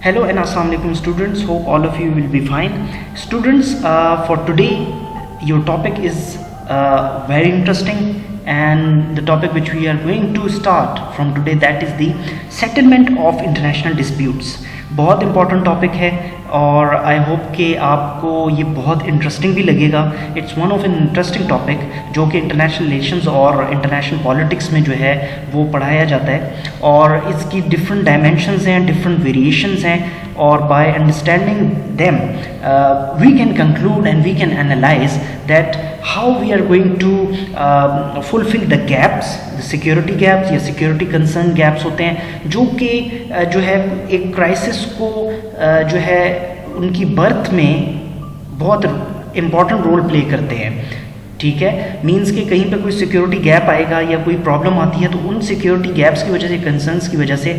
Hello and Assalamu alaikum students. Hope all of you will be fine. Students, for today your topic is very interesting, and the topic which we are going to start from today, that is the settlement of international disputes. बहुत important topic है और I hope कि आपको ये बहुत interesting भी लगेगा. It's one of an interesting topic जो कि इंटरनेशनल रिलेशंस और इंटरनेशनल पॉलिटिक्स में जो है वो पढ़ाया जाता है, और इसकी डिफरेंट डायमेंशंस हैं, डिफरेंट वेरिएशंस हैं, और by understanding them we can conclude and we can analyse that how we are going to fulfil the gaps, security gaps या सिक्योरिटी कंसर्न गैप्स होते हैं जो कि जो है एक क्राइसिस को जो है उनकी बर्थ में बहुत इम्पॉर्टेंट रोल प्ले करते हैं. ठीक है, मीन्स कि कहीं पे कोई सिक्योरिटी गैप आएगा या कोई प्रॉब्लम आती है तो उन सिक्योरिटी गैप्स की वजह से, कंसर्न्स की वजह से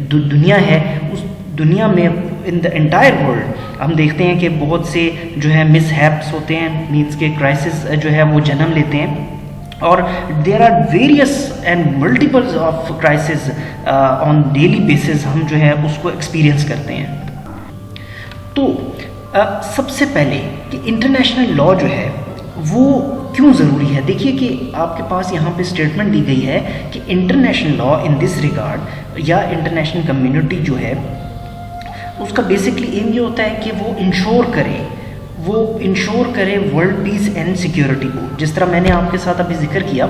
दुनिया है, उस दुनिया में इन द एंटायर वर्ल्ड हम देखते हैं कि बहुत से जो है मिसहैप्स होते हैं, मीन्स के क्राइसिस जो है वो जन्म लेते हैं, और there are various and multiples of crisis on daily basis हम जो है उसको एक्सपीरियंस करते हैं. तो सबसे पहले कि इंटरनेशनल लॉ जो है वो क्यों ज़रूरी है. देखिए कि आपके पास यहाँ पे स्टेटमेंट दी गई है कि international law in this regard या इंटरनेशनल कम्युनिटी जो है उसका बेसिकली एम ये होता है कि वो इंश्योर करे वर्ल्ड पीस एंड सिक्योरिटी को. जिस तरह मैंने आपके साथ अभी जिक्र किया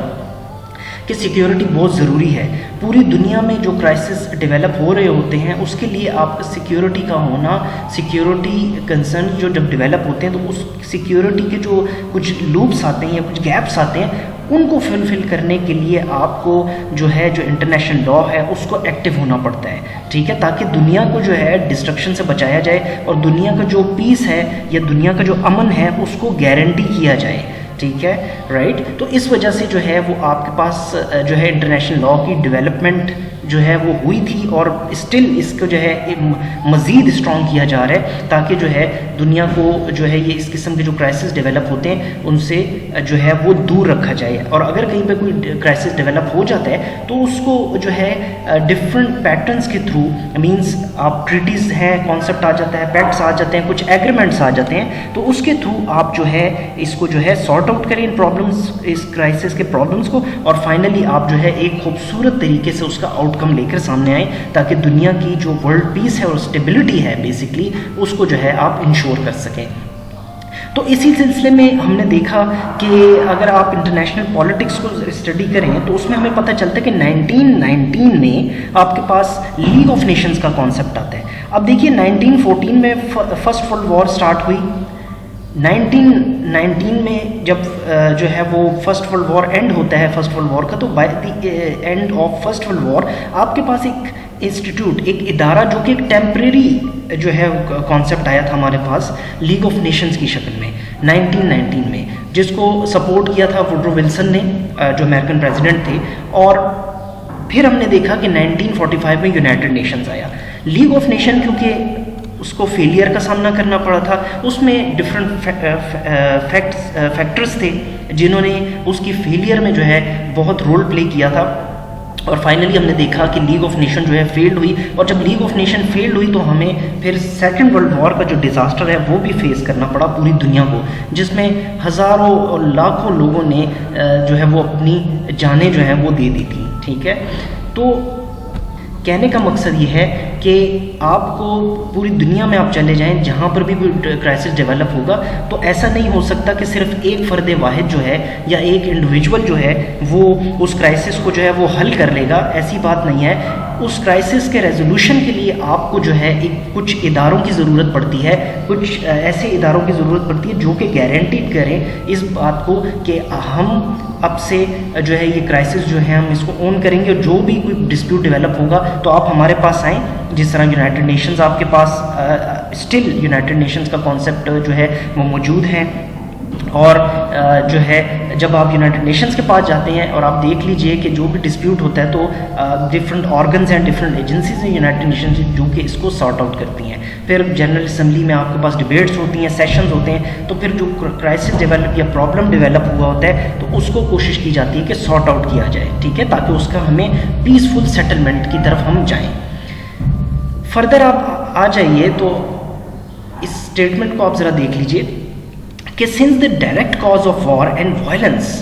कि सिक्योरिटी बहुत ज़रूरी है. पूरी दुनिया में जो क्राइसिस डेवलप हो रहे होते हैं उसके लिए आप सिक्योरिटी का होना, सिक्योरिटी कंसर्न जो जब डेवलप होते हैं तो उस सिक्योरिटी के जो कुछ लूप्स आते हैं या कुछ गैप्स आते हैं उनको फुलफिल करने के लिए आपको जो है जो इंटरनेशनल लॉ है उसको एक्टिव होना पड़ता है. ठीक है, ताकि दुनिया को जो है डिस्ट्रक्शन से बचाया जाए और दुनिया का जो पीस है या दुनिया का जो अमन है उसको गारंटी किया जाए. ठीक है, राइट. तो इस वजह से जो है वो आपके पास जो है इंटरनेशनल लॉ की डेवलपमेंट जो है वो हुई थी, और स्टिल इसको जो है मज़ीद स्ट्रॉन्ग किया जा रहा है ताकि जो है दुनिया को जो है ये इस किस्म के जो क्राइसिस डेवलप होते हैं उनसे जो है वो दूर रखा जाए. और अगर कहीं पे कोई क्राइसिस डेवलप हो जाता है तो उसको जो है डिफरेंट पैटर्न्स के थ्रू, मींस आप ट्रीटीज़ हैं, कॉन्सेप्ट आ जाता है, पैक्ट्स आ जाते हैं, कुछ एग्रीमेंट्स आ जाते हैं, तो उसके थ्रू आप जो है इसको जो है सॉर्ट आउट करें इन प्रॉब्लम्स, इस क्राइसिस के प्रॉब्लम्स को, और फाइनली आप जो है एक खूबसूरत तरीके से उसका आउटकम लेकर सामने आए ताकि दुनिया की जो वर्ल्ड पीस है और स्टेबिलिटी है बेसिकली उसको जो है आप इंश्योर कर सकें. तो इसी सिलसिले में हमने देखा कि अगर आप इंटरनेशनल पॉलिटिक्स को स्टडी करें तो उसमें हमें पता चलता है कि 1919 में आपके पास लीग ऑफ नेशंस का कॉन्सेप्ट आता है. अब देखिए 1914 में फर्स्ट वर्ल्ड वॉर स्टार्ट हुई. 1919 में जब जो है वो फर्स्ट वर्ल्ड वॉर एंड होता है फर्स्ट वर्ल्ड वॉर का, तो by the end of first world war आपके पास एक इंस्टीट्यूट, एक इदारा जो कि एक टेम्परेरी जो है कॉन्सेप्ट आया था हमारे पास लीग ऑफ नेशंस की शक्ल में 1919 में, जिसको सपोर्ट किया था वुडरो विल्सन ने जो अमेरिकन प्रेसिडेंट थे. और फिर हमने देखा कि 1945 में यूनाइटेड नेशंस आया. लीग ऑफ नेशन क्योंकि उसको फेलियर का सामना करना पड़ा था, उसमें डिफरेंट फैक्टर्स थे जिन्होंने उसकी फेलियर में जो है बहुत रोल प्ले किया था, और फाइनली हमने देखा कि लीग ऑफ नेशन जो है फेल्ड हुई. और जब लीग ऑफ नेशन फेल्ड हुई तो हमें फिर सेकेंड वर्ल्ड वॉर का जो डिज़ास्टर है वो भी फेस करना पड़ा पूरी दुनिया को, जिसमें हज़ारों और लाखों लोगों ने जो है वो अपनी जानें जो है वो दे दी थी. ठीक है, तो कहने का मकसद ये है कि आपको पूरी दुनिया में आप चले जाएं, जहाँ पर भी कोई क्राइसिस डेवलप होगा तो ऐसा नहीं हो सकता कि सिर्फ एक फ़र्द वाहिद जो है या एक इंडिविजुअल जो है वो उस क्राइसिस को जो है वो हल कर लेगा. ऐसी बात नहीं है. उस क्राइसिस के रेजोल्यूशन के लिए आपको जो है एक कुछ इदारों की ज़रूरत पड़ती है, कुछ ऐसे इदारों की ज़रूरत पड़ती है जो कि गारंटीड करें इस बात को कि हम अब से जो है ये क्राइसिस जो है हम इसको ओन करेंगे, और जो भी कोई डिस्प्यूट डेवलप होगा तो आप हमारे पास आएँ. जिस तरह यूनाइटेड नेशंस आपके पास स्टिल यूनाइटेड नेशंस का कॉन्सेप्ट जो है वो मौजूद है, और जो है जब आप यूनाइटेड नेशंस के पास जाते हैं और आप देख लीजिए कि जो भी डिस्प्यूट होता है तो डिफरेंट ऑर्गन्स हैं, डिफरेंट एजेंसीज हैं यूनाइटेड नेशंस जो कि इसको सॉर्ट आउट करती हैं. फिर जनरल असम्बली में आपके पास डिबेट्स होती हैं, सेशंस होते हैं, तो फिर जो क्राइसिस डेवलप या प्रॉब्लम डेवलप हुआ होता है तो उसको कोशिश की जाती है कि सॉर्ट आउट किया जाए. ठीक है, ताकि उसका हमें पीसफुल सेटलमेंट की तरफ हम जाएँ. फर्दर आप आ जाइए तो इस स्टेटमेंट को आप ज़रा देख लीजिए कि since the direct cause of war and violence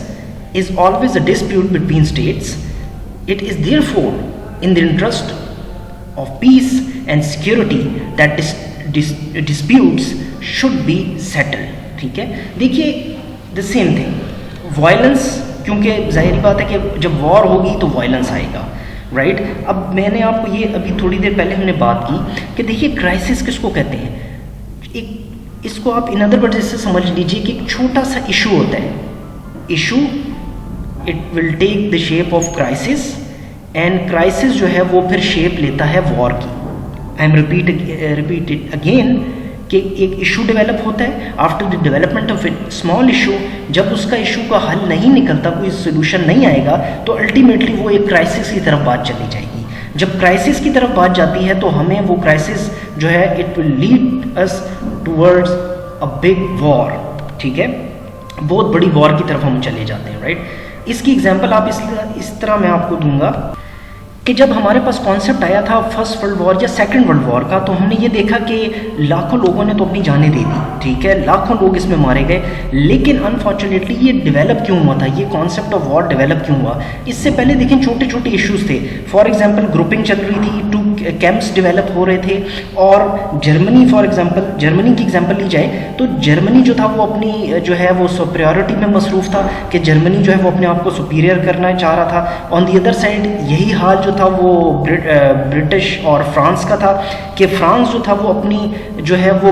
is always a dispute between states, it is therefore in the interest of peace and security that disputes should be settled. ठीक है, देखिए the same thing, violence, क्योंकि जाहिर बात है कि जब war होगी तो वायलेंस आएगा, राइट? अब मैंने आपको ये अभी थोड़ी देर पहले हमने बात की कि देखिए क्राइसिस किसको कहते हैं। एक इसको आप इन अदर वर्ड्स इससे समझ लीजिए कि एक छोटा सा इशू होता है, issue it will take the shape of crisis and crisis जो है वो फिर शेप लेता है वॉर की। I am repeat it again कि एक इशू डेवलप होता है, after the development of a small issue, जब उसका इशू का हल नहीं निकलता, कोई सोल्यूशन नहीं आएगा, तो अल्टीमेटली वो एक क्राइसिस की तरफ बात चली जाएगी। जब क्राइसिस की तरफ बात जाती है तो हमें वो क्राइसिस जो है it will lead us towards a big war. ठीक है, बहुत बड़ी वॉर की तरफ हम चले जाते हैं, राइट? इसकी एग्जांपल आप इस तरह मैं आपको दूंगा कि जब हमारे पास कॉन्सेप्ट आया था फर्स्ट वर्ल्ड वॉर या सेकंड वर्ल्ड वॉर का, तो हमने ये देखा कि लाखों लोगों ने तो अपनी जानें दे दी, ठीक है, लाखों लोग इसमें मारे गए, लेकिन अनफॉर्चुनेटली ये डेवलप क्यों हुआ था, ये कॉन्सेप्ट ऑफ वॉर डेवलप क्यों हुआ? इससे पहले देखें छोटे छोटे इश्यूज थे। फॉर एग्जाम्पल ग्रुपिंग चल रही थी, 2 कैंप्स डेवलप हो रहे थे, और जर्मनी फॉर एग्जाम्पल, जर्मनी की एग्जाम्पल ली जाए तो जर्मनी जो था वो अपनी जो है वो सुपीरियरिटी में मसरूफ़ था कि जर्मनी जो है वो अपने आप को सुपीरियर करना चाह रहा था। ऑन दी अदर साइड यही हाल जो था वो ब्रिटिश और फ्रांस का था कि फ्रांस जो था वो अपनी जो है वो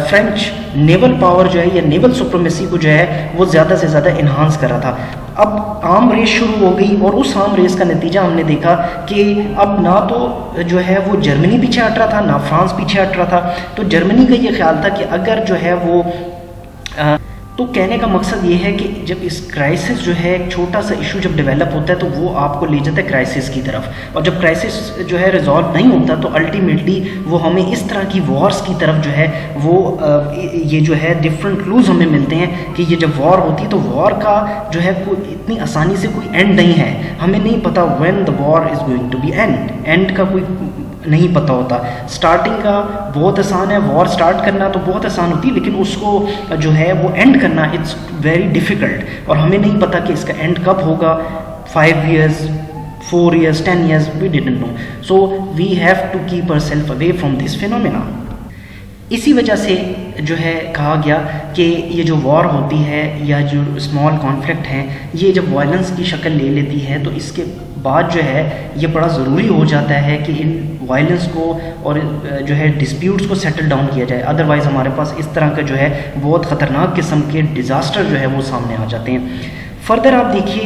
फ्रेंच नेवल पावर जो है या नेवल सुप्रीमेसी को जो है वो ज़्यादा से ज़्यादा इन्हांस कर रहा था। अब आर्म रेस शुरू हो गई और उस आर्म रेस का नतीजा हमने देखा कि अब ना तो जो है वो जर्मनी पीछे हट रहा था, ना फ्रांस पीछे हट रहा था। तो जर्मनी का ये ख्याल था कि अगर जो है वो तो कहने का मकसद ये है कि जब इस क्राइसिस जो है एक छोटा सा इशू जब डेवलप होता है तो वो आपको ले जाता है क्राइसिस की तरफ, और जब क्राइसिस जो है रिजॉल्व नहीं होता तो अल्टीमेटली वो हमें इस तरह की वॉर्स की तरफ जो है वो ये जो है डिफरेंट क्लूज हमें मिलते हैं कि ये जब वॉर होती है तो वॉर का जो है कोई इतनी आसानी से कोई एंड नहीं है। हमें नहीं पता when the war is going to be end का कोई नहीं पता होता। स्टार्टिंग का बहुत आसान है, वॉर स्टार्ट करना तो बहुत आसान होती है, लेकिन उसको जो है वो एंड करना इट्स वेरी डिफ़िकल्ट, और हमें नहीं पता कि इसका एंड कब होगा। 5 years, 4 years, 10 years, we didn't know. So we have to keep ourselves away from this phenomena. इसी वजह से जो है कहा गया कि ये जो वॉर होती है या जो स्मॉल कॉन्फ्लिक्ट हैं, ये जब वायलेंस की शक्ल ले लेती है तो इसके बाद जो है ये बड़ा ज़रूरी हो जाता है कि इन वायलेंस को और जो है डिस्प्यूट्स को सेटल डाउन किया जाए। अदरवाइज़ हमारे पास इस तरह का जो है बहुत ख़तरनाक किस्म के डिज़ास्टर जो है वो सामने आ जाते हैं। फर्दर आप देखिए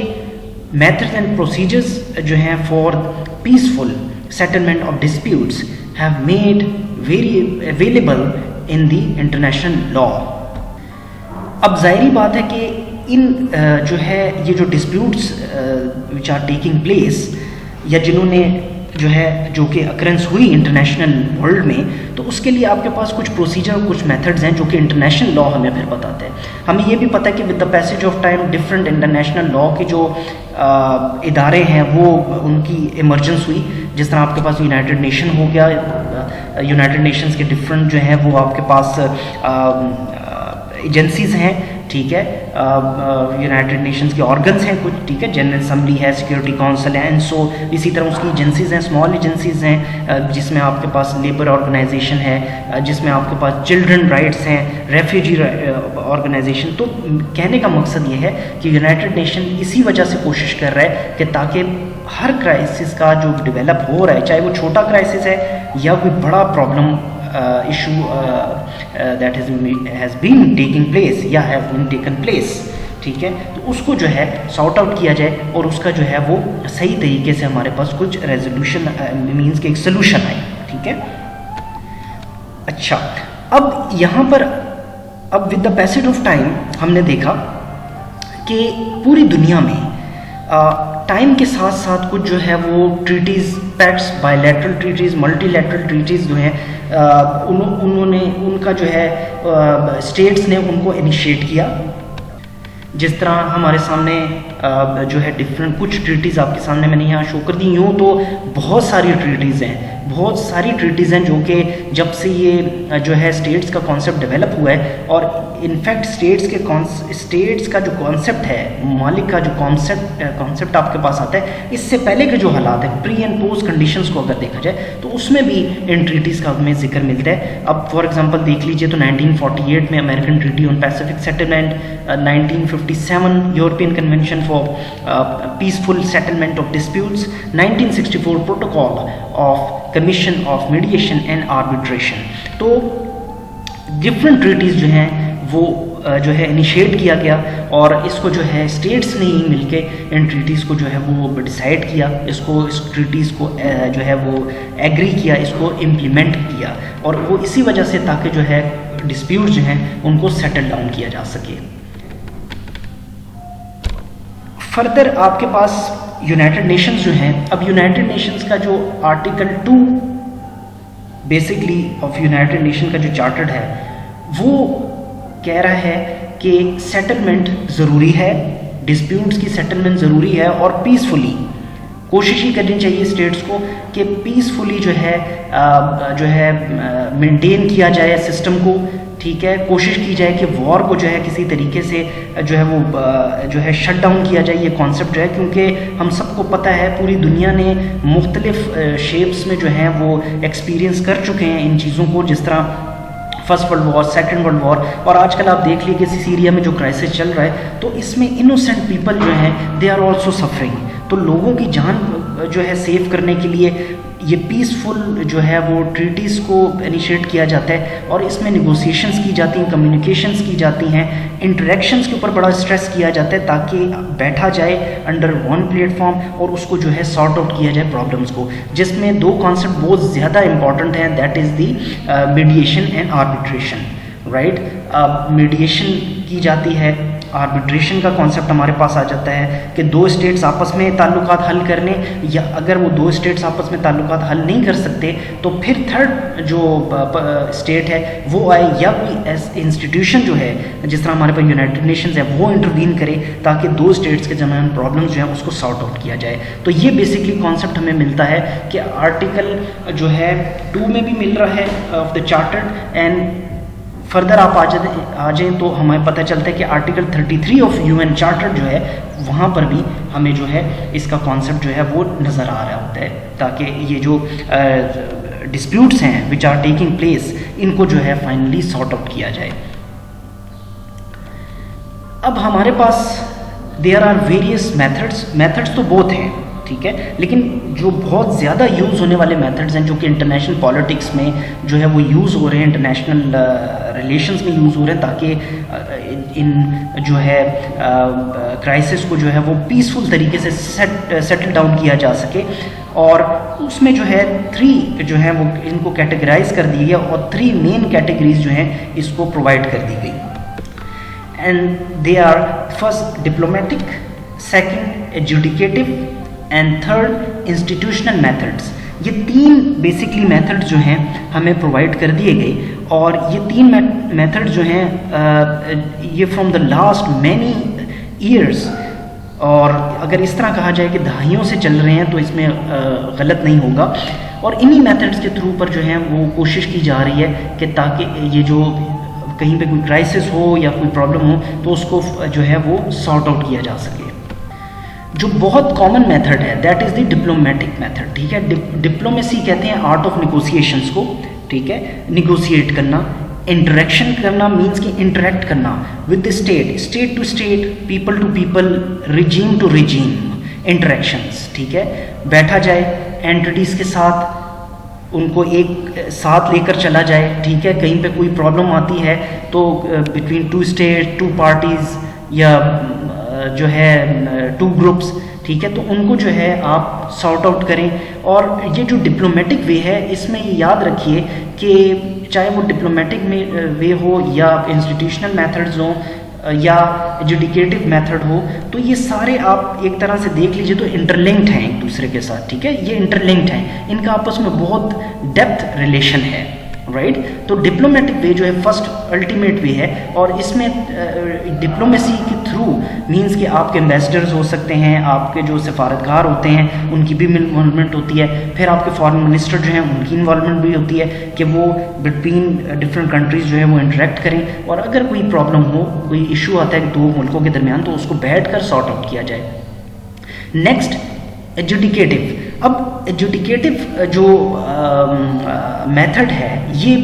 मेथड्स एंड प्रोसीजर्स जो हैं for peaceful settlement of disputes have made very available in the international law. अब ज़ाहिरी बात है कि इन जो है ये जो disputes which are taking place या जिन्होंने जो है जो कि अकरेंस हुई इंटरनेशनल वर्ल्ड में, तो उसके लिए आपके पास कुछ प्रोसीजर और कुछ मेथड्स हैं जो कि इंटरनेशनल लॉ हमें फिर बताते हैं। हमें ये भी पता है कि with the passage of time different international law के जो इदारे हैं वो उनकी इमर्जेंस हुई। जिस तरह आपके पास यूनाइटेड नेशन हो गया, यूनाइटेड नेशंस के डिफरेंट जो है वो आपके पास एजेंसीज़ हैं, ठीक है, यूनाइटेड नेशंस के ऑर्गन्स हैं कुछ, ठीक है, जनरल असम्बली है, सिक्योरिटी काउंसिल है, एंड सो इसी तरह उसकी एजेंसीज़ हैं, स्मॉल एजेंसीज़ हैं जिसमें आपके पास लेबर ऑर्गेनाइजेशन है, जिसमें आपके पास चिल्ड्रन राइट्स हैं, रेफ्यूजी ऑर्गेनाइजेशन। तो कहने का मकसद ये है कि यूनाइटेड नेशन इसी वजह से कोशिश कर रहा है कि ताकि हर क्राइसिस का जो डेवलप हो रहा है, चाहे वो छोटा क्राइसिस है या कोई बड़ा problem issue that has been taking place या have been taken place, ठीक है, तो उसको जो है सॉर्ट आउट किया जाए और उसका जो है वो सही तरीके से हमारे पास कुछ रेजोल्यूशन मीन्स के एक सोल्यूशन आए, ठीक है। अच्छा, अब यहाँ पर अब with the passage of time हमने देखा कि पूरी दुनिया में टाइम के साथ साथ कुछ जो है वो treaties, pacts, bilateral treaties, multilateral treaties जो हैं उन्होंने उनका जो है स्टेट्स ने उनको इनिशिएट किया। जिस तरह हमारे सामने जो है डिफरेंट कुछ ट्रीटीज़ आपके सामने मैंने यहाँ शो कर दी, यूँ तो बहुत सारी ट्रीटीज़ हैं, बहुत सारी ट्रीटीज़ हैं जो कि जब से ये जो है स्टेट्स का कॉन्सेप्ट डेवलप हुआ है, और इनफैक्ट स्टेट्स का जो कॉन्सेप्ट है, ममालिक का जो कॉन्सेप्ट आपके पास आता है, इससे पहले के जो हालात है, प्री एंड पोस्ट कंडीशंस को अगर देखा जाए तो उसमें भी इन ट्रीटीज़ का हमें जिक्र मिलता है। अब फॉर एग्जांपल देख लीजिए तो 1948 में American treaty on Pacific settlement, 1957 European convention for peaceful settlement of disputes, 1964 protocol of commission of mediation and arbitration. तो डिफरेंट ट्रीटीज़ जो हैं वो जो है इनिशिएट किया गया, और इसको जो है स्टेट्स ने ही मिलके इन ट्रीटीज़ को जो है वो डिसाइड किया, इस ट्रीटीज़ को जो है वो एग्री किया, इसको इम्प्लीमेंट किया, और वो इसी वजह से ताकि जो है डिस्प्यूट जो हैं उनको सेटल डाउन किया जा सके। फर्दर आपके पास यूनाइटेड नेशंस जो हैं, अब यूनाइटेड नेशंस का जो article 2 basically of United Nation का जो चार्टर है वो कह रहा है कि सेटलमेंट ज़रूरी है, डिस्प्यूट्स की सेटलमेंट ज़रूरी है, और पीसफुली कोशिश ही करनी चाहिए स्टेट्स को कि पीसफुली जो है मेंटेन किया जाए सिस्टम को, ठीक है। कोशिश की जाए कि वॉर को जो है किसी तरीके से जो है वो जो है शट डाउन किया जाए, ये कॉन्सेप्ट जो है, क्योंकि हम सबको पता है पूरी दुनिया ने मुख्तलिफ शेप्स में जो है वो एक्सपीरियंस कर चुके हैं इन चीज़ों को, जिस तरह first world war, second world war, और आजकल आप देख लीजिए कि सीरिया में जो क्राइसिस चल रहा है, तो इसमें इनोसेंट पीपल जो हैं दे आर ऑल्सो सफरिंग। तो लोगों की जान जो है सेव करने के लिए ये पीसफुल जो है वो ट्रीटीज़ को इनिशिएट किया जाता है, और इसमें निगोसिएशंस की जाती हैं, कम्युनिकेशंस की जाती हैं, इंटरेक्शंस के ऊपर बड़ा स्ट्रेस किया जाता है ताकि बैठा जाए अंडर वन प्लेटफॉर्म और उसको जो है सॉर्ट आउट किया जाए प्रॉब्लम्स को, जिसमें दो कॉन्सेप्ट बहुत ज़्यादा इंपॉर्टेंट हैं, that is the mediation and arbitration, right. Mediation की जाती है, आर्बिट्रेशन का कॉन्सेप्ट हमारे पास आ जाता है कि दो स्टेट्स आपस में ताल्लुकात हल करने, या अगर वो दो स्टेट्स आपस में ताल्लुकात हल नहीं कर सकते तो फिर थर्ड जो स्टेट है वो आए, या कोई इंस्टीट्यूशन जो है जिस तरह हमारे पास यूनाइटेड नेशंस है वो इंटरवीन करे ताकि दो स्टेट्स के दरमियान प्रॉब्लम्स जो है उसको सॉर्ट आउट किया जाए। तो ये बेसिकली कॉन्सेप्ट हमें मिलता है कि आर्टिकल जो है 2 में भी मिल रहा है of the charter, and further आप आ जाएँ तो हमें पता चलता है कि आर्टिकल 33 ऑफ यूएन चार्टर जो है वहाँ पर भी हमें जो है इसका कॉन्सेप्ट जो है वो नज़र आ रहा होता है, ताकि ये जो डिस्प्यूट्स हैं विच आर टेकिंग प्लेस इनको जो है फाइनली सॉर्ट आउट किया जाए। अब हमारे पास देयर आर वेरियस मेथड्स तो बहुत हैं, ठीक है, लेकिन जो बहुत ज़्यादा यूज़ होने वाले मेथड्स हैं जो कि इंटरनेशनल पॉलिटिक्स में जो है वो यूज़ हो रहे हैं, इंटरनेशनल रिलेशंस में यूज़ हो रहे हैं, ताकि इन जो है क्राइसिस को जो है वो पीसफुल तरीके से सेटल डाउन किया जा सके। और उसमें जो है 3 जो है वो इनको कैटेगराइज कर दिया गया, और 3 मेन कैटेगरीज जो हैं इसको प्रोवाइड कर दी गई, and they are first diplomatic, second adjudicative, and third institutional methods. ये 3 बेसिकली मेथड्स जो हैं हमें प्रोवाइड कर दिए गए, और ये 3 मेथड जो हैं ये from the last many years, और अगर इस तरह कहा जाए कि दहाइयों से चल रहे हैं तो इसमें गलत नहीं होगा, और इन्हीं मेथड्स के थ्रू पर जो है वो कोशिश की जा रही है कि ताकि ये जो कहीं पे कोई क्राइसिस हो या कोई प्रॉब्लम हो तो उसको जो है वो सॉर्ट आउट किया जा सके। जो बहुत कॉमन मेथड है that is the diplomatic method, ठीक है। डिप्लोमेसी कहते हैं आर्ट ऑफ निगोसिएशंस को, ठीक है, निगोशिएट करना। इंटरेक्शन करना मीन्स कि इंटरेक्ट करना with the state to state, people to people, regime to regime interactions, ठीक है। बैठा जाए एंटिटीज़ के साथ, उनको एक साथ लेकर चला जाए, ठीक है। कहीं पे कोई प्रॉब्लम आती है तो बिटवीन 2 स्टेट, 2 पार्टीज़, या जो है 2 ग्रुप्स, ठीक है, तो उनको जो है आप सॉर्ट आउट करें। और ये जो डिप्लोमेटिक वे है इसमें ये याद रखिए कि चाहे वो डिप्लोमेटिक वे हो या इंस्टीट्यूशनल मेथड्स हों या एजुडिकेटिव मेथड हो, तो ये सारे आप एक तरह से देख लीजिए तो इंटरलिंक्ड हैं एक दूसरे के साथ, ठीक है। ये इंटरलिंक्ड हैं, इनका आपस में बहुत डेप्थ रिलेशन है, राइट। तो डिप्लोमेटिक वे जो है फर्स्ट अल्टीमेट वे है, और इसमें डिप्लोमेसी के थ्रू मींस कि आपके एम्बेसडर्स हो सकते हैं, आपके जो सफारतकार होते हैं उनकी भी इन्वॉल्वमेंट होती है, फिर आपके फॉरेन मिनिस्टर जो हैं उनकी इन्वॉल्वमेंट भी होती है कि वो बिटवीन डिफरेंट कंट्रीज़ जो है वो इंटरेक्ट करें, और अगर कोई प्रॉब्लम हो, कोई इशू आता है दो मुल्कों के दरमियान, तो उसको बैठ कर सॉर्ट आउट किया जाए। नेक्स्ट एजुडिकेटिव। अब एजुडिकेटिव जो मेथड है ये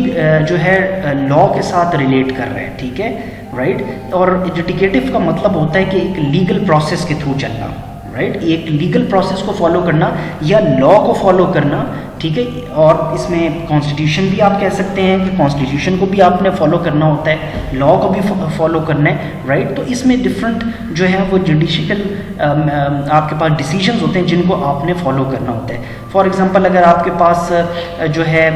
जो है लॉ के साथ रिलेट कर रहे हैं, ठीक है, राइट। और एजुडिकेटिव का मतलब होता है कि एक लीगल प्रोसेस के थ्रू चलना, राइट, एक लीगल प्रोसेस को फॉलो करना या लॉ को फॉलो करना, ठीक है। और इसमें कॉन्स्टिट्यूशन भी आप कह सकते हैं कि कॉन्स्टिट्यूशन को भी आपने फॉलो करना होता है, लॉ को भी फॉलो करना है, राइट। तो इसमें डिफरेंट जो है वो जुडिशियल आपके पास डिसीजंस होते हैं जिनको आपने फॉलो करना होता है। फॉर एग्जांपल अगर आपके पास जो है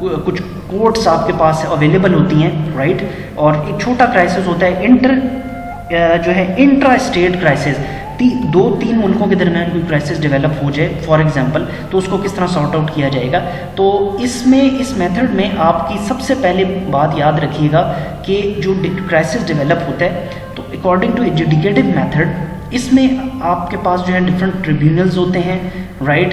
कुछ कोर्ट्स आपके पास अवेलेबल होती हैं, राइट, और एक छोटा क्राइसिस होता है जो है इंट्रा स्टेट क्राइसिस, दो तीन मुल्कों के दरमियान कोई क्राइसिस डेवलप हो जाए फॉर एग्जांपल, तो उसको किस तरह सॉर्ट आउट किया जाएगा। तो इसमें इस मेथड में आपकी सबसे पहले बात याद रखिएगा कि जो क्राइसिस डेवलप होता है, तो अकॉर्डिंग टू एजुडिकेटिव मेथड इसमें आपके पास जो है डिफरेंट ट्रिब्यूनल्स होते हैं, राइट,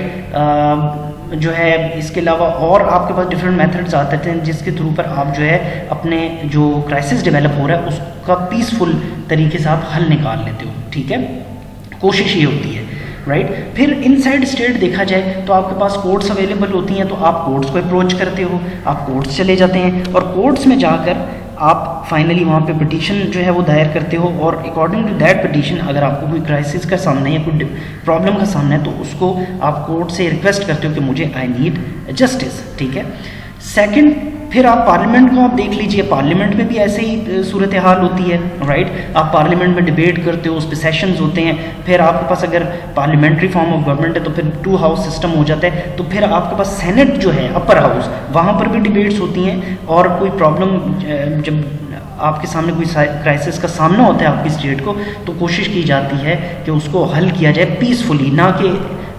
जो है इसके अलावा और आपके पास डिफरेंट मेथड्स आते हैं जिसके थ्रू पर आप जो है अपने जो क्राइसिस डेवलप हो रहा है उसका पीसफुल तरीके से आप हल निकाल लेते हो, ठीक है, कोशिश ये होती है, राइट। फिर इनसाइड स्टेट देखा जाए तो आपके पास कोर्ट्स अवेलेबल होती हैं, तो आप कोर्ट्स को अप्रोच करते हो, आप कोर्ट्स चले जाते हैं और कोर्ट्स में जाकर आप फाइनली वहाँ पे पिटीशन जो है वो दायर करते हो, और अकॉर्डिंग टू दैट पिटीशन अगर आपको कोई क्राइसिस का सामना या कोई प्रॉब्लम का सामना है तो उसको आप कोर्ट से रिक्वेस्ट करते हो कि मुझे आई नीड जस्टिस, ठीक है। सेकंड, फिर आप पार्लियामेंट को आप देख लीजिए, पार्लियामेंट में भी ऐसे ही सूरत हाल होती है, राइट। आप पार्लियामेंट में डिबेट करते हो, उस पर सेशंस होते हैं, फिर आपके पास अगर पार्लियामेंट्री फॉर्म ऑफ गवर्नमेंट है तो फिर 2 हाउस सिस्टम हो जाता है, तो फिर आपके पास सेनेट जो है अपर हाउस, वहाँ पर भी डिबेट्स होती हैं, और कोई प्रॉब्लम जब आपके सामने कोई क्राइसिस का सामना होता है आपकी स्टेट को, तो कोशिश की जाती है कि उसको हल किया जाए पीसफुली, ना कि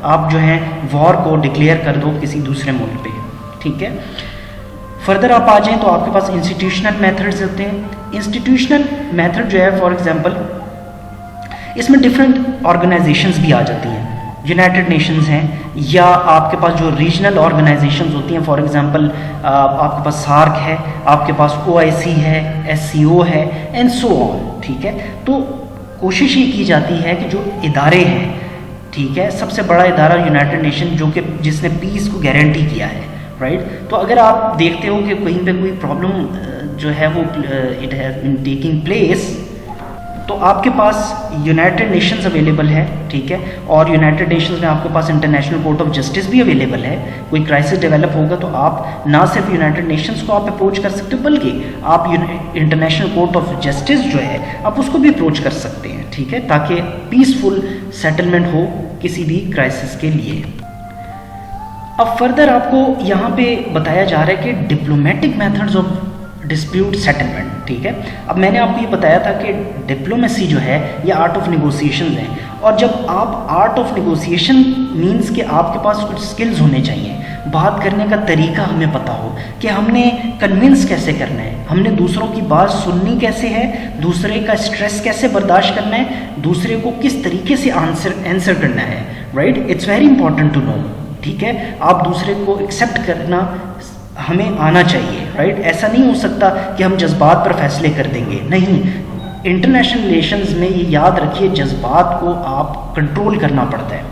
आप जो है वॉर को डिक्लेयर कर दो किसी दूसरे मुल्क पे, ठीक है। फर्दर आप आ जाएं तो आपके पास इंस्टीट्यूशनल मेथड्स होते हैं। इंस्टीट्यूशनल मेथड जो है फॉर एग्जांपल इसमें डिफरेंट ऑर्गेनाइजेशंस भी आ जाती हैं, यूनाइटेड नेशंस हैं, या आपके पास जो रीजनल ऑर्गेनाइजेशंस होती हैं, फॉर एग्जांपल आपके पास सार्क है, आपके पास OIC है, SCO है, एंड सो ऑन, ठीक है। तो कोशिश ये की जाती है कि जो इदारे हैं, ठीक है, सबसे बड़ा इदारा यूनाइटेड नेशन जो कि जिसने पीस को गारंटी किया है, राइट। तो अगर आप देखते हो कि कहीं पे कोई प्रॉब्लम जो है वो it has been taking place, तो आपके पास यूनाइटेड नेशंस अवेलेबल है, ठीक है, और यूनाइटेड नेशंस में आपके पास इंटरनेशनल कोर्ट ऑफ जस्टिस भी अवेलेबल है। कोई क्राइसिस डेवलप होगा तो आप ना सिर्फ यूनाइटेड नेशंस को आप अप्रोच कर सकते हो, बल्कि आप इंटरनेशनल कोर्ट ऑफ जस्टिस जो है आप उसको भी अप्रोच कर सकते हैं, ठीक है, ताकि पीसफुल सेटलमेंट हो किसी भी क्राइसिस के लिए। अब फर्दर आपको यहाँ पे बताया जा रहा है कि diplomatic methods of dispute settlement, ठीक है। अब मैंने आपको ये बताया था कि डिप्लोमेसी जो है ये आर्ट ऑफ निगोसिएशन है, और जब आप आर्ट ऑफ निगोसिएशन मीन्स कि आपके पास कुछ स्किल्स होने चाहिए, बात करने का तरीका हमें पता हो कि हमने कन्विंस कैसे करना है, हमने दूसरों की बात सुननी कैसे है, दूसरे का स्ट्रेस कैसे बर्दाश्त करना है, दूसरे को किस तरीके से आंसर करना है, right. It's very important to know, ठीक है। आप दूसरे को एक्सेप्ट करना हमें आना चाहिए, राइट। ऐसा नहीं हो सकता कि हम जज्बात पर फैसले कर देंगे, नहीं। इंटरनेशनल रिलेशंस में ये याद रखिए, जज्बात को आप कंट्रोल करना पड़ता है,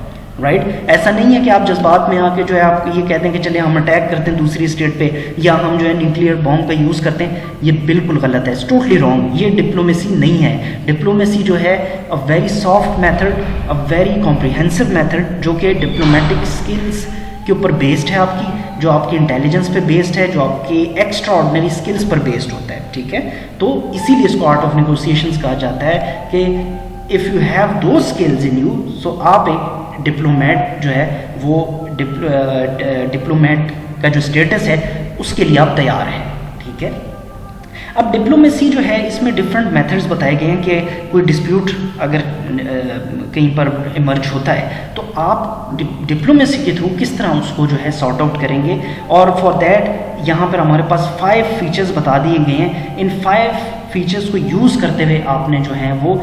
राइट। ऐसा नहीं है कि आप जज्बात में आके जो है आप ये कहते हैं कि चले हम अटैक करते हैं दूसरी स्टेट पे, या हम जो है न्यूक्लियर बॉम्ब का यूज़ करते हैं, ये बिल्कुल गलत है, इट्स टोटली रॉन्ग। ये डिप्लोमेसी नहीं है। डिप्लोमेसी जो है a very soft method, a very comprehensive method, जो कि डिप्लोमेटिक स्किल्स के ऊपर बेस्ड है आपकी, जो आपकी इंटेलिजेंस पे बेस्ड है, जो आपके एक्स्ट्रा ऑर्डिनरी स्किल्स पर बेस्ड होता है, ठीक है। तो इसीलिए इसको आर्ट ऑफ निगोसिएशंस कहा जाता है कि इफ़ यू हैव दो स्किल्स इन यू, सो आप एक डिप्लोमेट जो है वो डिप्लोमेट का जो स्टेटस है उसके लिए आप तैयार हैं, ठीक है। अब डिप्लोमेसी जो है इसमें डिफरेंट मेथड्स बताए गए हैं कि कोई डिस्प्यूट अगर कहीं पर इमर्ज होता है तो आप डिप्लोमेसी के थ्रू किस तरह उसको जो है सॉर्ट आउट करेंगे। और फॉर दैट यहाँ पर हमारे पास 5 फीचर्स बता दिए गए हैं। इन 5 फीचर्स को यूज़ करते हुए आपने जो है वो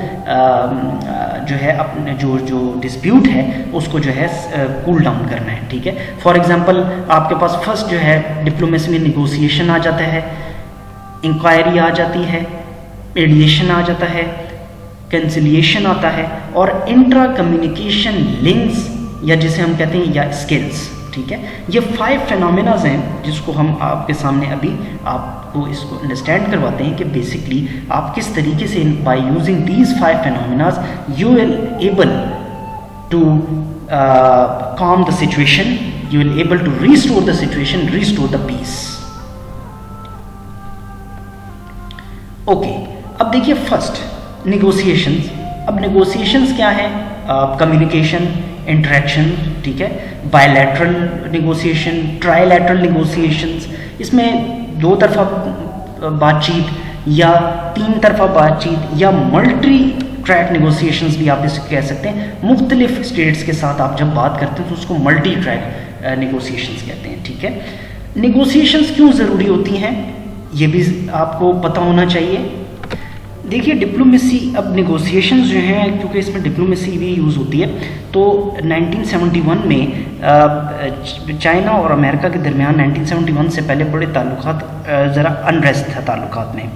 जो है अपने जो डिस्प्यूट है उसको जो है कूल डाउन करना है, ठीक है। फॉर एग्जांपल आपके पास फर्स्ट जो है डिप्लोमेसी में निगोशिएशन आ जाता है, इंक्वायरी आ जाती है, मीडिएशन आ जाता है, कंसिलिएशन आता है और इंट्रा कम्युनिकेशन लिंक्स या जिसे हम कहते हैं या स्किल्स, ठीक है। ये 5 फिनोमेनाज हैं जिसको हम आपके सामने अभी आपको इसको अंडरस्टैंड करवाते हैं कि बेसिकली आप किस तरीके से by using these 5 phenomenas you will able to calm the situation, you will able to restore the situation, restore the peace. Okay, अब देखिए फर्स्ट निगोशिएशंस। अब निगोशिएशंस क्या है? कम्युनिकेशन, इंटरेक्शन, ठीक है, बायलैटरल निगोशिएशन, ट्राइलैटरल निगोशिएशंस, इसमें 2 तरफा बातचीत या 3 तरफा बातचीत या मल्टी ट्रैक निगोशिएशंस भी आप इसे कह सकते हैं। मुख्तलिफ स्टेट्स के साथ आप जब बात करते हैं तो उसको मल्टी ट्रैक निगोशिएशंस कहते हैं, ठीक है। निगोशिएशंस क्यों ज़रूरी होती हैं ये भी आपको पता होना चाहिए। देखिए डिप्लोमेसी, अब निगोशिएशंस जो हैं क्योंकि इसमें डिप्लोमेसी भी यूज़ होती है, तो 1971 में चाइना और अमेरिका के दरमियान 1971 से पहले बड़े ताल्लुकात ज़रा अनरेस्ट था ताल्लुकात में।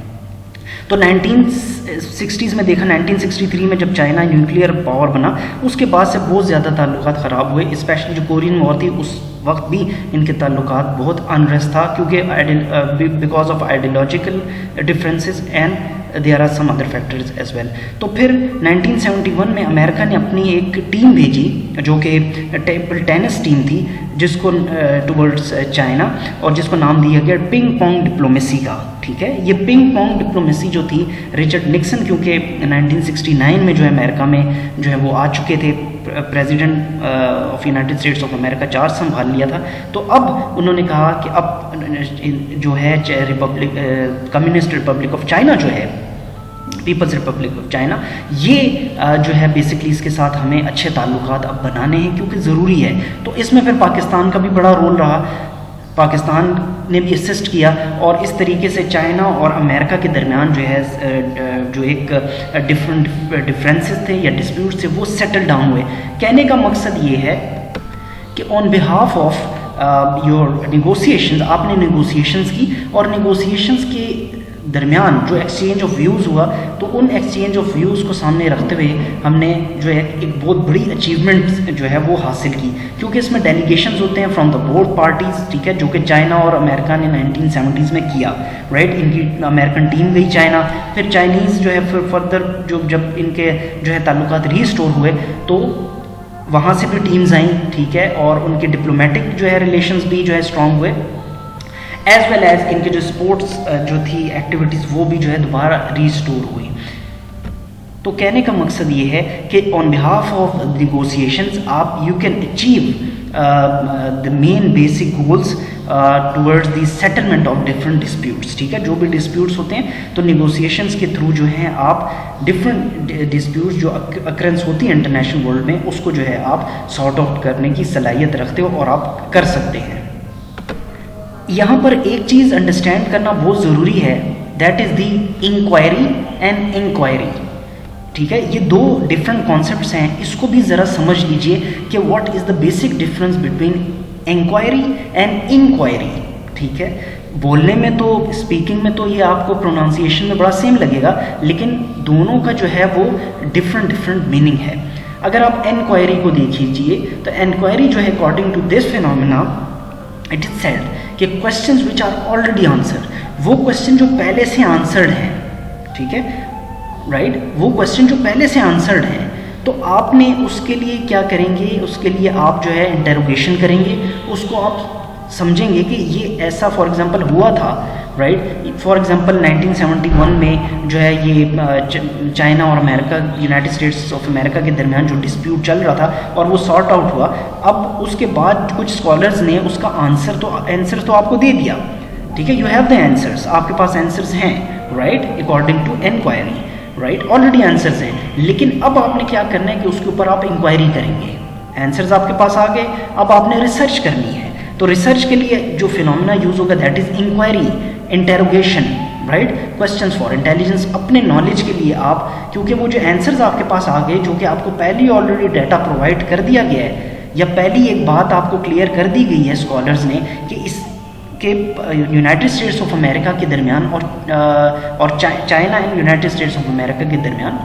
तो 1960s में देखा, 1963 में जब चाइना न्यूक्लियर पावर बना उसके बाद से बहुत ज़्यादा ताल्लुकात ख़राब हुए। स्पेशली जो कोरियन वॉर थी उस वक्त भी इनके ताल्लुकात बहुत अनरेस्ट था क्योंकि because of ideological differences and there are some other factors as well. तो फिर 1971 में अमेरिका ने अपनी एक टीम भेजी जो कि टेबल टेनिस टीम थी जिसको टुवर्ड्स चाइना, और जिसको नाम दिया गया पिंग पोंग डिप्लोमेसी का, ठीक है। ये पिंग पोंग डिप्लोमेसी जो थी, रिचर्ड निक्सन क्योंकि 1969 में जो है अमेरिका में जो है वो आ चुके थे, president of United states of America 4 संभाल लिया था, तो अब उन्होंने कहा कि अब जो है Republic communist Republic of China जो है, पीपल्स रिपब्लिक ऑफ चाइना, ये जो है बेसिकली इसके साथ हमें अच्छे ताल्लुकात अब बनाने हैं क्योंकि ज़रूरी है। तो इसमें फिर पाकिस्तान का भी बड़ा रोल रहा, पाकिस्तान ने भी असिस्ट किया और इस तरीके से चाइना और अमेरिका के दरमियान जो है जो एक डिफरेंसेस थे या डिस्प्यूट्स थे वो सेटल डाउन हुए। कहने का मकसद ये है कि on behalf of your negotiations, आपने निगोशिएशंस की और निगोशिएशंस के दरमियान जो एक्सचेंज ऑफ व्यूज़ हुआ, तो उन एक्सचेंज ऑफ व्यूज़ को सामने रखते हुए हमने जो है एक बहुत बड़ी अचीवमेंट जो है वो हासिल की, क्योंकि इसमें डेलीगेशंस होते हैं फ्रॉम द बोथ पार्टीज़, ठीक है, जो कि चाइना और अमेरिका ने 1970s में किया, राइट। इनकी अमेरिकन टीम गई चाइना, फिर चाइनीज़ जो है फिर फर्दर जो जब इनके जो है ताल्लुकात रीस्टोर हुए तो वहाँ से भी टीम्स आई, ठीक है, और उनके डिप्लोमेटिक जो है रिलेशंस भी जो है स्ट्रॉन्ग हुए, एज वेल एज इनके जो स्पोर्ट्स जो थी एक्टिविटीज़ वो भी जो है दोबारा रीस्टोर हुई। तो कहने का मकसद ये है कि ऑन बिहाफ ऑफ निगोशिएशंस आप you can achieve the main basic goals towards the settlement of different disputes, ठीक है। जो भी डिस्प्यूट्स होते हैं तो निगोशिएशंस के थ्रू जो है आप डिफरेंट डिस्प्यूट्स जो अकरेंस होती है इंटरनेशनल वर्ल्ड में उसको जो है आप सॉर्ट आउट करने की सलाहियत रखते हो और आप कर सकते हैं। यहाँ पर एक चीज़ अंडरस्टैंड करना बहुत ज़रूरी है, that is the inquiry and inquiry, ठीक है। ये 2 डिफरेंट कॉन्सेप्ट्स हैं, इसको भी ज़रा समझ लीजिए कि what is the basic difference between inquiry and inquiry, ठीक है। बोलने में तो, स्पीकिंग में तो ये आपको प्रोनाउंसिएशन में बड़ा सेम लगेगा, लेकिन दोनों का जो है वो डिफरेंट मीनिंग है। अगर आप इंक्वायरी को देख लीजिए तो इंक्वायरी जो है according to this phenomena it is said कि questions which are already answered, वो क्वेश्चन जो पहले से आंसर्ड हैं, ठीक है, राइट, वो क्वेश्चन जो पहले से आंसर्ड हैं, तो आपने उसके लिए क्या करेंगे, उसके लिए आप जो है इंटेरोगेशन करेंगे, उसको आप समझेंगे कि ये ऐसा फॉर एग्जांपल हुआ था, राइट। फॉर एग्जांपल 1971 में जो है ये चाइना और America, United states of America के दरमियान जो डिस्प्यूट चल रहा था और वो सॉर्ट आउट हुआ। अब उसके बाद कुछ स्कॉलर्स ने उसका आंसर तो आपको दे दिया, ठीक है, यू हैव द आंसर्स, आपके पास आंसर्स हैं, right, according to inquiry, right, already answers हैं, लेकिन अब आपने क्या करना है कि उसके ऊपर आप इंक्वायरी करेंगे। आंसर्स आपके पास आ गए, अब आपने रिसर्च करनी है। तो रिसर्च के लिए जो फिनोमिना यूज होगा that is inquiry, interrogation, right, questions for intelligence, अपने नॉलेज के लिए आप, क्योंकि वो जो आंसर्स आपके पास आ गए जो कि आपको पहले ही ऑलरेडी डाटा प्रोवाइड कर दिया गया है, या पहली एक बात आपको क्लियर कर दी गई है स्कॉलर्स ने कि इस के यूनाइटेड स्टेट्स ऑफ अमेरिका के दरमियान और China and United states of America के दरमियान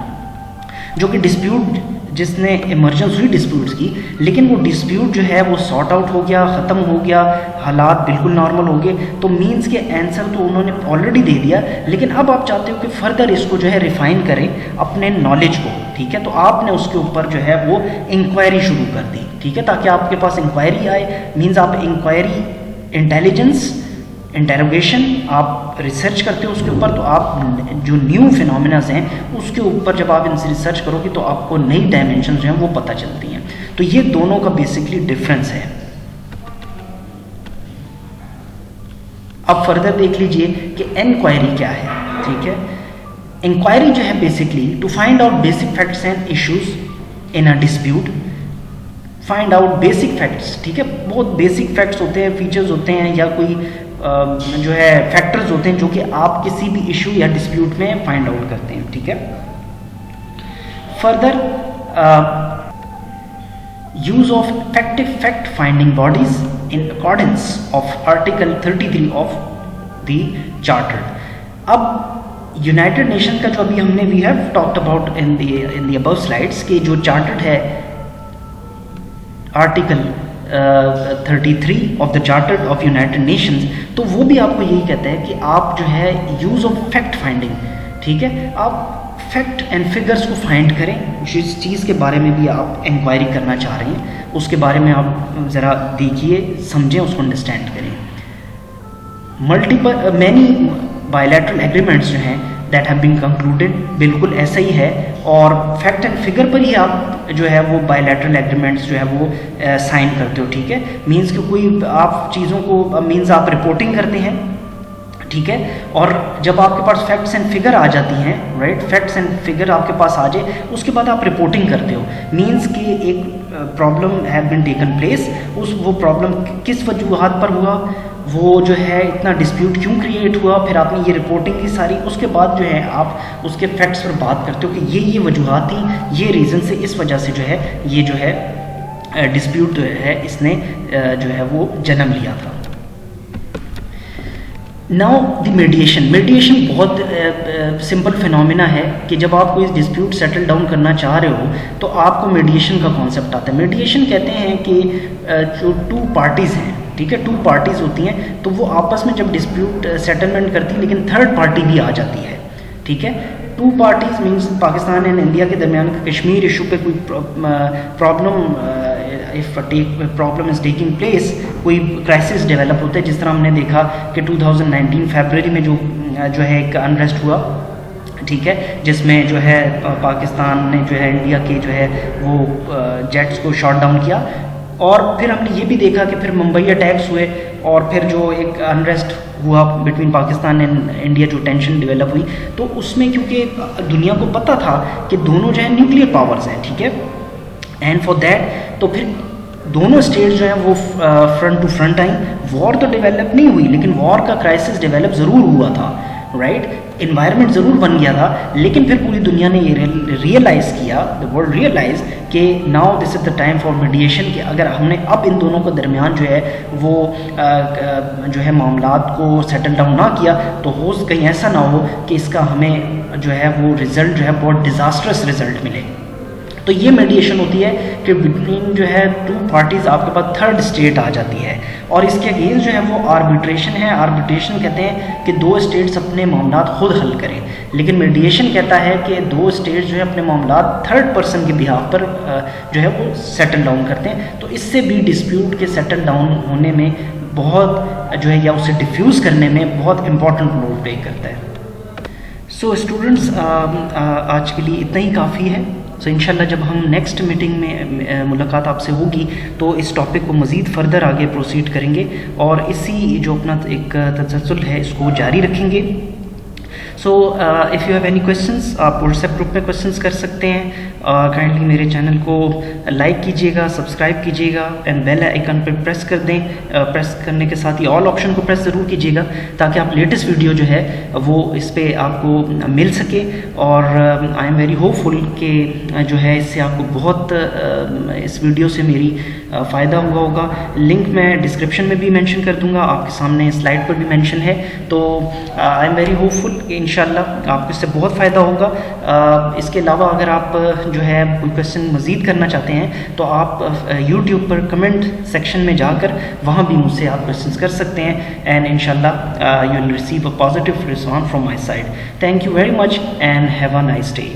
जो कि डिस्प्यूट जिसने इमरजेंस हुई डिस्प्यूट्स की, लेकिन वो डिस्प्यूट जो है वो सॉर्ट आउट हो गया, ख़त्म हो गया, हालात बिल्कुल नॉर्मल हो गए। तो मीन्स के आंसर तो उन्होंने ऑलरेडी दे दिया, लेकिन अब आप चाहते हो कि फर्दर इसको जो है रिफाइन करें अपने नॉलेज को, ठीक है। तो आपने उसके ऊपर जो है वो इंक्वायरी शुरू कर दी, ठीक है, ताकि आपके पास इंक्वायरी आए। मीन्स आप इंक्वायरी, इंटेलिजेंस, इंटेरोगेशन, आप रिसर्च करते हो उसके ऊपर, तो आप जो न्यू फिनोमिनास हैं उसके ऊपर जब आप इनसे रिसर्च करोगे तो आपको नई डायमेंशन जो हैं वो पता चलती हैं। तो ये दोनों का बेसिकली डिफरेंस है। अब फर्दर देख लीजिए कि इंक्वायरी क्या है, ठीक है। इंक्वायरी जो है basically to find out basic facts and issues in a dispute, find out basic facts, ठीक है। बहुत बेसिक फैक्ट्स होते हैं, फीचर्स होते हैं, या कोई जो है फैक्टर्स होते हैं जो कि आप किसी भी इशू या डिस्प्यूट में फाइंड आउट करते हैं, ठीक है। Further use of effective fact finding bodies in accordance of article 33 of the charter. अब यूनाइटेड नेशन का जो अभी हमने we have talked about in the above slides के जो चार्टर्ड है article 33 of the charter of United Nations, तो वो भी आपको यही कहता है कि आप जो है यूज़ ऑफ फैक्ट फाइंडिंग, ठीक है, आप फैक्ट एंड फिगर्स को फाइंड करें। जिस चीज़ के बारे में भी आप इंक्वायरी करना चाह रहे हैं उसके बारे में आप ज़रा देखिए, समझें, उसको अंडरस्टैंड करें। मैनी बायलैटरल एग्रीमेंट्स जो हैं दैट हैव बीन कंक्लूडेड, बिल्कुल ऐसा ही है, और फैक्ट एंड फिगर पर ही आप जो है वो बायलैटरल एग्रीमेंट्स जो है वो साइन करते हो, ठीक है। मींस कि कोई आप चीज़ों को मींस आप रिपोर्टिंग करते हैं, ठीक है, और जब आपके पास फैक्ट्स एंड फिगर आ जाती हैं, राइट, फैक्ट्स एंड फिगर आपके पास आ जाए उसके बाद आप रिपोर्टिंग करते हो। मींस कि एक problem have been taken place, वो प्रॉब्लम किस वजूहात पर हुआ, वो जो है इतना डिस्प्यूट क्यों क्रिएट हुआ, फिर आपने ये रिपोर्टिंग की सारी, उसके बाद जो है आप उसके फैक्ट्स पर बात करते हो कि ये वजूहात थी, ये रीज़न से, इस वजह से जो है ये जो है डिस्प्यूट जो है इसने जो है वो जन्म लिया था। Now the mediation. मीडिएशन बहुत सिंपल फिनोमिना है कि जब आप कोई डिस्प्यूट सेटल डाउन करना चाह रहे हो तो आपको मीडिएशन का कॉन्सेप्ट आता है। मीडिएशन कहते हैं कि जो टू पार्टीज़ हैं, ठीक है, टू पार्टीज़ होती हैं, तो वो आपस में जब डिस्प्यूट सेटलमेंट करती है लेकिन थर्ड पार्टी भी आ जाती है, ठीक है। Two parties means Pakistan and India के दरमियान कश्मीर इशू पे कोई प्रॉब्लम इज़ टेकिंग प्लेस, कोई क्राइसिस डेवलप होता है, जिस तरह हमने देखा कि 2019 फरवरी में जो है एक अनरेस्ट हुआ, ठीक है, जिसमें जो है पाकिस्तान ने जो है इंडिया के जो है वो जेट्स को शॉट डाउन किया, और फिर हमने ये भी देखा कि फिर मुंबई अटैक्स हुए, और फिर जो एक अनरेस्ट हुआ बिटवीन पाकिस्तान एंड इंडिया, जो टेंशन डेवलप हुई, तो उसमें क्योंकि दुनिया को पता था कि दोनों जो है न्यूक्लियर पावर्स हैं, ठीक है, एंड फॉर दैट तो फिर दोनों स्टेट्स जो हैं वो फ्रंट टू फ्रंट आई। वॉर तो डेवलप नहीं हुई, लेकिन वॉर का क्राइसिस डेवलप ज़रूर हुआ था, राइट, इन्वायरमेंट ज़रूर बन गया था, लेकिन फिर पूरी दुनिया ने ये रियलाइज़ किया, द वर्ल्ड रियलाइज कि now this is the time for mediation, कि अगर हमने अब इन दोनों के दरमियान जो है वो जो है मामलात को सेटल डाउन ना किया तो हो कहीं ऐसा ना हो कि इसका हमें जो है वो रिज़ल्ट जो है बहुत डिज़ास्ट्रस रिज़ल्ट मिले। तो ये मीडिएशन होती है कि बिटवीन जो है टू पार्टीज़ आपके पास थर्ड स्टेट आ जाती है, और इसके अगेंस्ट जो है वो आर्बिट्रेशन है। आर्बिट्रेशन कहते हैं कि दो स्टेट्स अपने मामलात खुद हल करें, लेकिन मीडिएशन कहता है कि दो स्टेट्स जो है अपने मामलात थर्ड पर्सन के बिहाफ पर जो है वो सेटल डाउन करते हैं। तो इससे भी डिस्प्यूट के सेटल डाउन होने में बहुत जो है या उसे डिफ्यूज़ करने में बहुत इम्पॉर्टेंट रोल प्ले करता है। सो स्टूडेंट्स आज के लिए इतना ही काफ़ी है। सो इंशाल्लाह जब हम नेक्स्ट मीटिंग में मुलाकात आपसे होगी तो इस टॉपिक को मज़ीद फ़र्दर आगे प्रोसीड करेंगे और इसी जो अपना एक तसलसल है इसको जारी रखेंगे। So if you have any questions आप व्हाट्सएप ग्रुप में क्वेश्चंस कर सकते हैं। काइंडली मेरे चैनल को लाइक कीजिएगा, सब्सक्राइब कीजिएगा एंड बेल आइकन पर प्रेस कर दें। प्रेस करने के साथ ही ऑल ऑप्शन को प्रेस ज़रूर कीजिएगा ताकि आप लेटेस्ट वीडियो जो है वो इस पर आपको मिल सके। और आई एम वेरी होपफुल कि जो है इससे आपको बहुत इस वीडियो से मेरी फ़ायदा हुआ होगा। लिंक मैं डिस्क्रिप्शन में भी मेंशन कर दूंगा, आपके सामने स्लाइड पर भी मेंशन है। तो आई एम वेरी होपफुल कि इंशाल्लाह आपको इससे बहुत फ़ायदा होगा। इसके अलावा अगर आप जो है कोई क्वेश्चन मज़ीद करना चाहते हैं तो आप यूट्यूब पर कमेंट सेक्शन में जाकर वहाँ भी मुझसे आप क्वेश्चंस कर सकते हैं एंड इंशाल्लाह you will receive a positive response from my side. Thank you very much and have a nice day.